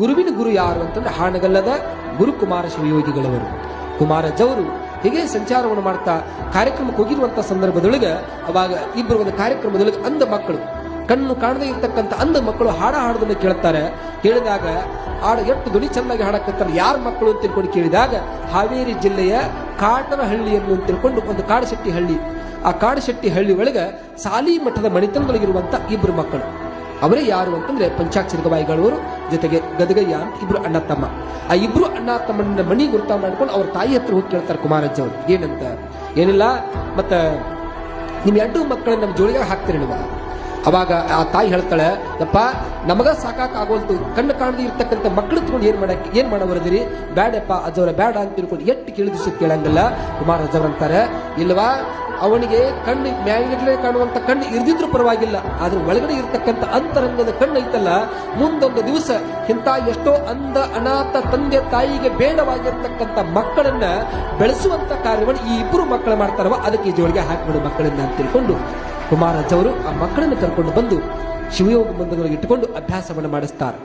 ಗುರುವಿನ ಗುರು ಯಾರು ಅಂತಂದ್ರೆ ಹಾನಗಲ್ಲದ ಗುರು ಕುಮಾರ ಶಿವಯೋಗಿಗಳವರು. ಕುಮಾರಜ್ಜವರು ಹೀಗೆ ಸಂಚಾರವನ್ನು ಮಾಡ್ತಾ ಕಾರ್ಯಕ್ರಮಕ್ಕೆ ಹೋಗಿರುವಂತಹ ಸಂದರ್ಭದೊಳಗೆ ಅವಾಗ ಇಬ್ಬರು ಒಂದು ಕಾರ್ಯಕ್ರಮದೊಳಗೆ ಅಂಧ ಮಕ್ಕಳು, ಕಣ್ಣು ಕಾಣದೇ ಇರ್ತಕ್ಕಂಥ ಅಂಧ ಮಕ್ಕಳು ಹಾಡೋದನ್ನು ಕೇಳ್ತಾರೆ. ಕೇಳಿದಾಗ ಎಷ್ಟು ಧ್ವನಿ ಚೆನ್ನಾಗಿ ಹಾಡಕತ್ತಾರೆ, ಯಾರ ಮಕ್ಕಳು ಅಂತ ತಿಳ್ಕೊಂಡು ಕೇಳಿದಾಗ ಹಾವೇರಿ ಜಿಲ್ಲೆಯ ಕಾಟನಹಳ್ಳಿಯನ್ನು ಅಂತ ತಿಳ್ಕೊಂಡು ಒಂದು ಕಾಡಶೆಟ್ಟಿ ಹಳ್ಳಿ, ಆ ಕಾಡಶೆಟ್ಟಿ ಹಳ್ಳಿ ಒಳಗೆ ಸಾಲಿ ಮಠದ ಮಣಿತನದೊಳಗಿರುವಂತ ಇಬ್ಬರು ಮಕ್ಕಳು. ಅವರೇ ಯಾರು ಅಂತಂದ್ರೆ ಪಂಚಾಕ್ಷರಿ ಗವಾಯಿಗಳವರು ಜೊತೆಗೆ ಗದಗಯ್ಯ ಅಂತ ಇಬ್ರು ಅಣ್ಣ ತಮ್ಮ. ಆ ಇಬ್ರು ಅಣ್ಣ ತಮ್ಮನ ಮಣಿ ಗುರ್ತ ಮಾಡ್ಕೊಂಡು ಅವ್ರ ತಾಯಿ ಹತ್ರ ಹೋಗಿ ಕೇಳ್ತಾರೆ ಕುಮಾರಜ್ಜ ಅವರು. ಏನಂತ? ಏನಿಲ್ಲ, ಮತ್ತ ನಿಮ್ 2 ಮಕ್ಕಳನ್ನ ನಮ್ಮ ಜೋಳಿಗೆ ಹಾಕ್ತೀರಿ ನೀವು. ಅವಾಗ ಆ ತಾಯಿ ಹೇಳ್ತಾಳೆ, ಯಪ್ಪ ನಮಗ ಸಾಕಾಗೋಲ್ತು, ಕಣ್ಣು ಕಾಣದೇ ಇರ್ತಕ್ಕಂಥ ಮಕ್ಕಳು ತಗೊಂಡು ಏನ್ ಮಾಡವರದಿರಿ, ಬ್ಯಾಡಪ್ಪ ಅಜ್ಜವರ ಬ್ಯಾಡ ಅಂತ ತಿಳ್ಕೊಂಡು ಎಷ್ಟು ಕೇಳಿದ್ರು ಕೇಳಂಗಿಲ್ಲ. ಕುಮಾರಜ್ಜವ್ರ ಅಂತಾರೆ, ಇಲ್ವಾ ಅವನಿಗೆ ಕಣ್ಣು ಮ್ಯಾಗಲೇ ಕಾಣುವಂತ ಕಣ್ಣು ಇರ್ದಿದ್ರು ಪರವಾಗಿಲ್ಲ, ಆದ್ರೆ ಒಳಗಡೆ ಇರ್ತಕ್ಕಂಥ ಅಂತರಂಗದ ಕಣ್ಣು ಐತಲ್ಲ, ಮುಂದೊಂದು ದಿವಸ ಇಂಥ ಎಷ್ಟೋ ಅಂಧ ಅನಾಥ ತಂದೆ ತಾಯಿಗೆ ಬೇಡವಾಗಿರ್ತಕ್ಕಂಥ ಮಕ್ಕಳನ್ನ ಬೆಳೆಸುವಂತ ಕಾರ್ಯವನ್ನು ಈ ಇಬ್ಬರು ಮಕ್ಕಳು ಮಾಡ್ತಾರವ, ಅದಕ್ಕೆ ಈ ಜೋಳಿಗೆ ಹಾಕಿಬಿಡು ಮಕ್ಕಳನ್ನ ಅಂತ ತಿಳ್ಕೊಂಡು ಕುಮಾರಜ್ಜವರು ಆ ಮಕ್ಕಳನ್ನು ಕರ್ಕೊಂಡು ಬಂದು ಶಿವಯೋಗ ಮಂದಿರಗಳಿಗೆ ಇಟ್ಟುಕೊಂಡು ಅಭ್ಯಾಸವನ್ನು ಮಾಡಿಸ್ತಾರೆ.